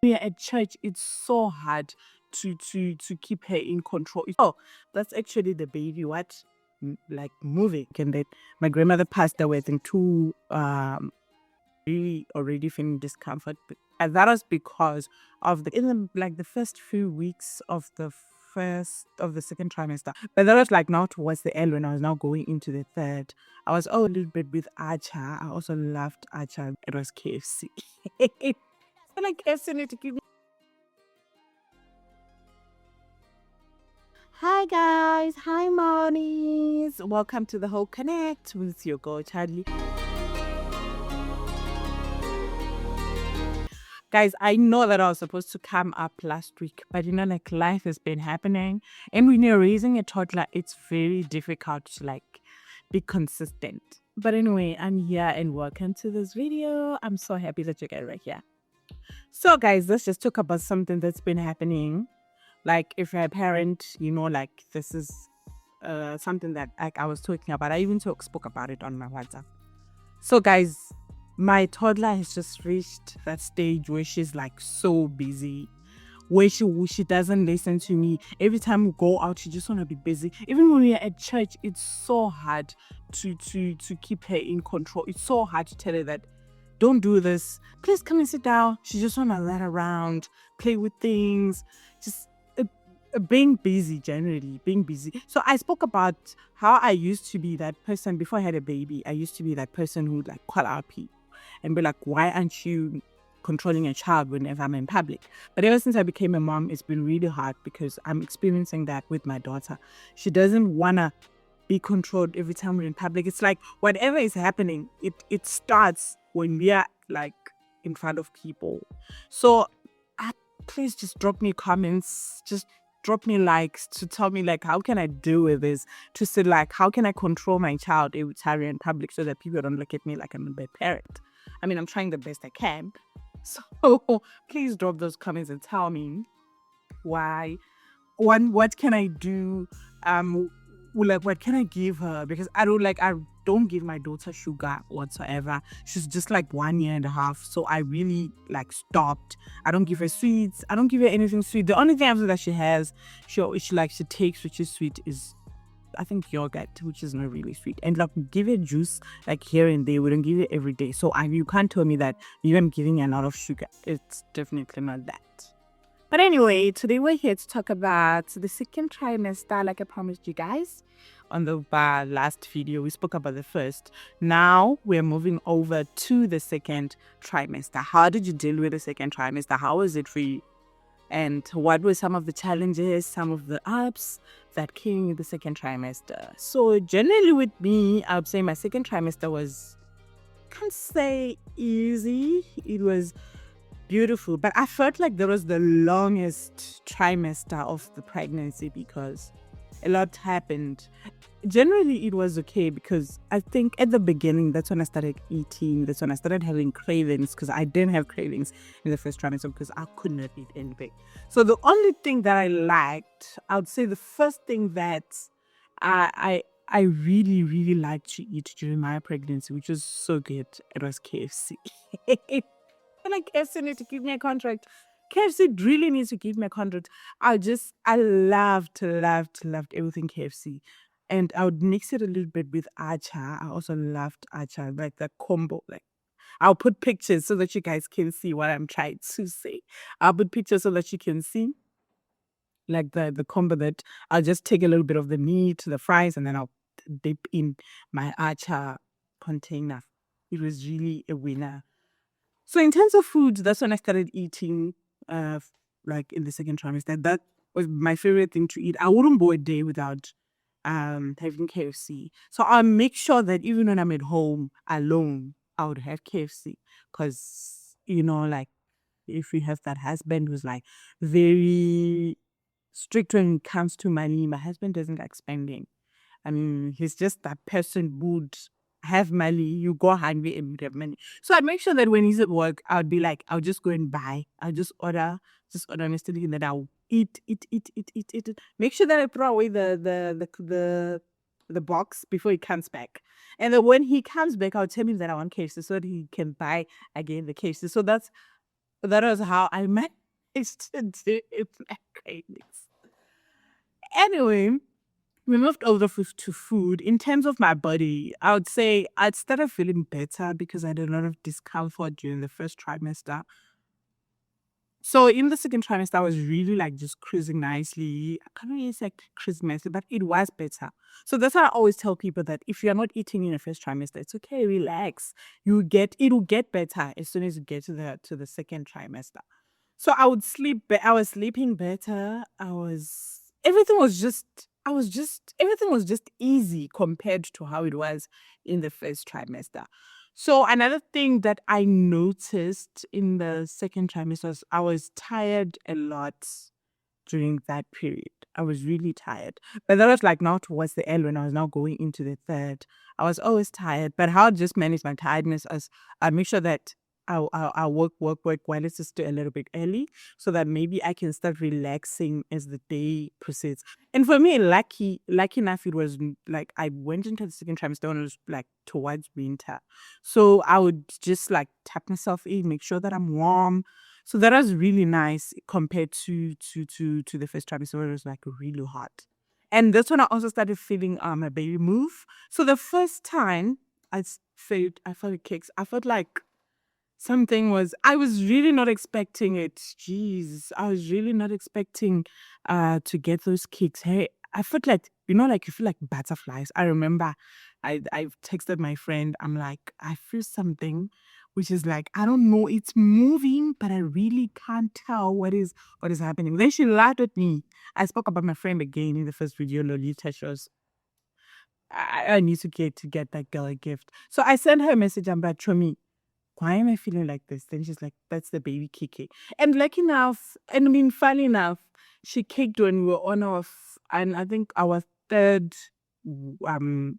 we are at church, it's so hard to keep her in control. Oh, that's actually the baby. What? Like moving. And that my grandmother passed away, I think, really already feeling discomfort. And that was because of the first few weeks of the second trimester. But that was like now towards the end when I was now going into the third. I was a little bit with Archer. I also loved Archer. It was KFC. I like KFC need to give me. Hi guys, hi Monies. Welcome to the whole connect with your girl Charlie. Guys, I know that I was supposed to come up last week, but like life has been happening. And when you're raising a toddler, it's very difficult to like be consistent. But anyway, I'm here and welcome to this video. I'm so happy that you guys are here. So, guys, let's just talk about something that's been happening. Like, if you're a parent, like this is something that like I was talking about. I even spoke about it on my WhatsApp. So, guys, my toddler has just reached that stage where she's like so busy, where she doesn't listen to me. Every time we go out, she just want to be busy. Even when we're at church, it's so hard to keep her in control. It's so hard to tell her that don't do this. Please come and sit down. She just want to run around, play with things, just being busy, generally being busy. So I spoke about how I used to be that person before I had a baby. I used to be that person who would like call out people and be like, why aren't you controlling a child whenever I'm in public? But ever since I became a mom, it's been really hard because I'm experiencing that with my daughter. She doesn't want to be controlled every time we're in public. It's like whatever is happening, it starts when we are like in front of people. So please just drop me comments, just drop me likes to tell me like how can I deal with this, to say like how can I control my child every time we're in public so that people don't look at me like I'm a bad parent. I mean, I'm trying the best I can. So please drop those comments and tell me why. What can I do? Like what can I give her? Because I don't give my daughter sugar whatsoever. She's just like 1 year and a half. So I really like stopped. I don't give her sweets. I don't give her anything sweet. The only thing after that she has, she takes, which is sweet, is I think yogurt, which is not really sweet. And like we give her juice like here and there. We don't give it every day. So you can't tell me that you am giving her a lot of sugar. It's definitely not that. But anyway, today we're here to talk about the second trimester, like I promised you guys. On the last video, we spoke about the first. Now we're moving over to the second trimester. How did you deal with the second trimester? How was it for you? And what were some of the challenges, some of the ups that came with the second trimester? So generally with me, I would say my second trimester was, can't say easy. It was beautiful, but I felt like there was the longest trimester of the pregnancy because a lot happened. Generally it was okay because I think at the beginning that's when I started eating, that's when I started having cravings, because I didn't have cravings in the first trimester because I could not eat anything. So the only thing that I liked, I would say the first thing that I really really liked to eat during my pregnancy, which was so good, it was KFC. Like KFC need to give me a contract. KFC really needs to give me a contract. I loved everything KFC. And I would mix it a little bit with acha. I also loved acha, like that combo. Like I'll put pictures so that you guys can see what I'm trying to say. I'll put pictures so that you can see like the combo that I'll just take a little bit of the meat, the fries, and then I'll dip in my acha container. It was really a winner. So in terms of food, that's when I started eating, like in the second trimester. That was my favorite thing to eat. I wouldn't go a day without having KFC. So I make sure that even when I'm at home alone, I would have KFC because like if you have that husband who's like very strict when it comes to money, my husband doesn't like spending. I mean, he's just that person would have money, you go hungry and would have money. So I'd make sure that when he's at work, I'd be like, I'll just go and buy. I'll just order instantly, and then I'll eat. Make sure that I throw away the box before he comes back. And then when he comes back, I'll tell him that I want KFC so that he can buy again the KFC. So That was how I managed to do it. Anyway, we moved over to food. In terms of my body, I would say I'd started feeling better because I had a lot of discomfort during the first trimester. So in the second trimester, I was really like just cruising nicely. I can't really say cruising nicely, but it was better. So that's why I always tell people that if you're not eating in the first trimester, it's okay, relax. It'll get better as soon as you get to the second trimester. So I would sleep. I was sleeping better. Everything was just. Everything was just easy compared to how it was in the first trimester. So another thing that I noticed in the second trimester was I was tired a lot during that period. I was really tired. But that was like now towards the end when I was now going into the third. I was always tired. But how I just manage my tiredness is I make sure that I work while it's still a little bit early so that maybe I can start relaxing as the day proceeds. And for me, lucky enough, it was like I went into the second trimester when it was like towards winter. So I would just like tap myself in, make sure that I'm warm, so that was really nice compared to the first trimester where it was like really hot. And that's when I also started feeling my baby move. So the first time I felt kicks. I felt like something was I was really not expecting it. Jeez. I was really not expecting to get those kicks. Hey, I felt like like you feel like butterflies. I remember I've texted my friend. I'm like, I feel something which is like, I don't know, it's moving, but I really can't tell what is happening. Then she laughed at me. I spoke about my friend again in the first video, Lolita shows. I need to get that girl a gift. So I sent her a message. I'm like, Chomi, why am I feeling like this? Then she's like, that's the baby kicking. And lucky enough, and I mean, funny enough, she kicked when we were on and I think our third um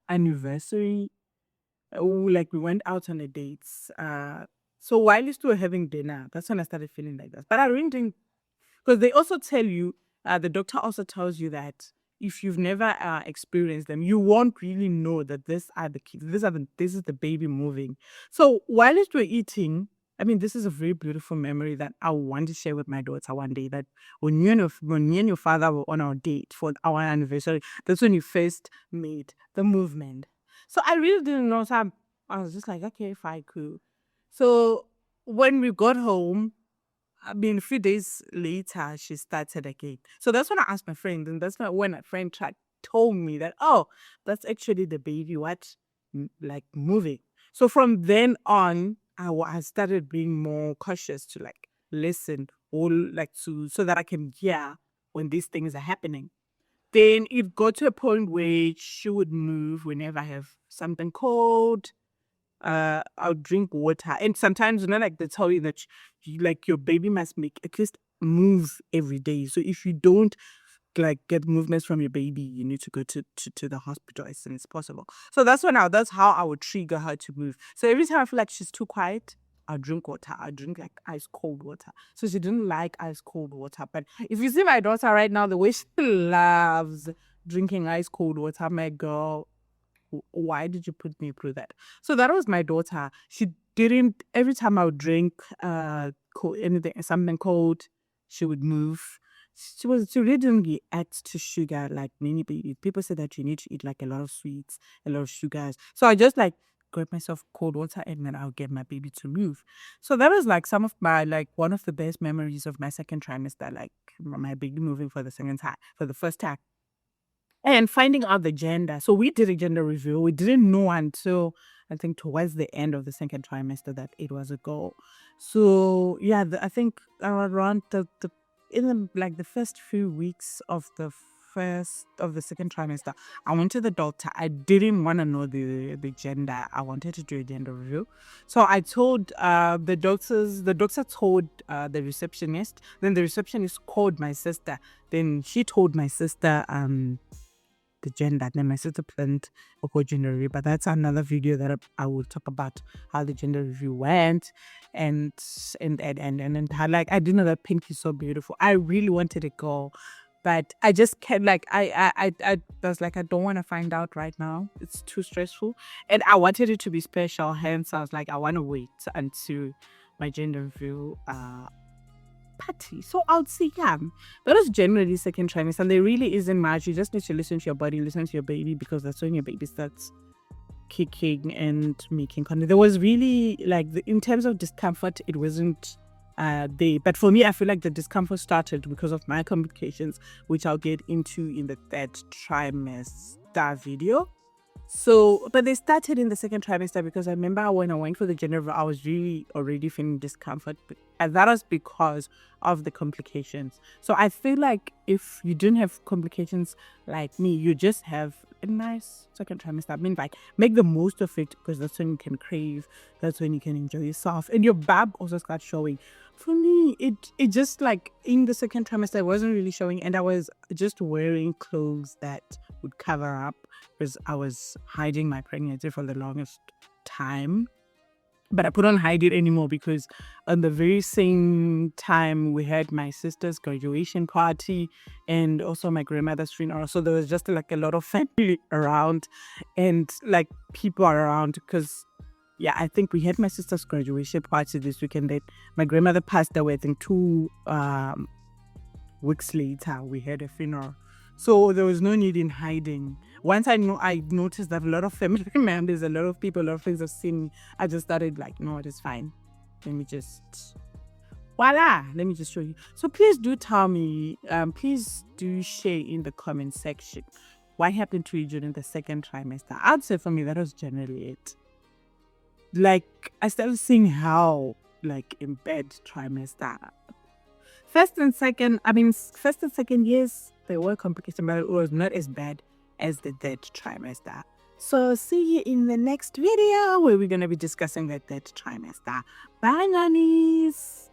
anniversary. Like we went out on a dates. So while you still having dinner, that's when I started feeling like that. But I really didn't, because they also tell you, the doctor also tells you that if you've never experienced them, you won't really know that these are the kids. This is the baby moving. So while we're eating, I mean, this is a very beautiful memory that I want to share with my daughter one day. That when me and your father were on our date for our anniversary, that's when you first made the movement. So I really didn't know. So I was just like, okay, fine, cool. So when we got home, I mean, a few days later, she started again. So that's when I asked my friend, and that's when my friend told me that, oh, that's actually the baby, like moving. So from then on, I started being more cautious to like listen or like so that I can hear when these things are happening. Then it got to a point where she would move whenever I have something cold. I'll drink water. And sometimes, like they tell you that like your baby must make at least moves every day. So if you don't like get movements from your baby, you need to go to the hospital as soon as possible. So that's how I would trigger her to move. So every time I feel like she's too quiet, I'll drink water. I'll drink like ice cold water. So she didn't like ice cold water. But if you see my daughter right now, the way she loves drinking ice cold water, my girl, why did you put me through that? So that was my daughter. She didn't, every time I would drink anything, something cold, she would move. She really didn't react to sugar like many people. People say that you need to eat like a lot of sweets, a lot of sugars. So I just like grab myself cold water and then I'll get my baby to move. So that was like some of my, like one of the best memories of my second trimester, like my baby moving for the second time, for the first time. And finding out the gender. So we did a gender reveal. We didn't know until I think towards the end of the second trimester that it was a girl. So yeah, I think around the in like the first few weeks of the second trimester, I went to the doctor. I didn't want to know the gender. I wanted to do a gender reveal. So I told the doctors. The doctor told the receptionist. Then the receptionist called my sister. Then she told my sister the gender. Then my sister planned a whole gender review, but that's another video that I will talk about how the gender review went, and how, like, I didn't know that pink is so beautiful. I really wanted a girl, but I just can't, like, I was like, I don't want to find out right now. It's too stressful, and I wanted it to be special. Hence, I was like, I want to wait until my gender reveal party. So I would say, yeah, that is generally second trimester. And there really isn't much. You just need to listen to your body, listen to your baby, because that's when your baby starts kicking and making contact. There was really like in terms of discomfort, it wasn't there. But for me, I feel like the discomfort started because of my complications, which I'll get into in the third trimester video. So, but they started in the second trimester because I remember when I went for the general, I was really already feeling discomfort. And that was because of the complications. So I feel like if you didn't have complications like me, you just have a nice second trimester. I mean, like, make the most of it, because that's when you can crave, that's when you can enjoy yourself. And your bab also starts showing. For me, it just like in the second trimester, it wasn't really showing. And I was just wearing clothes that would cover up, because I was hiding my pregnancy for the longest time. But I couldn't hide it anymore because on the very same time we had my sister's graduation party and also my grandmother's funeral. So there was just like a lot of family around and like people around, because yeah, I think we had my sister's graduation party this weekend. That my grandmother passed away, I think 2 weeks later, we had a funeral. So there was no need in hiding. Once I noticed that a lot of family members, a lot of people, a lot of things have seen me, I just started like, no, it is fine. Let me just show you. So please do tell me, please do share in the comment section what happened to you during the second trimester. I'd say for me, that was generally it. Like, I started seeing how, like, in bed trimester. First and second, yes, there were complications, but it was not as bad as the third trimester. So see you in the next video where we're going to be discussing the third trimester. Bye, nannies.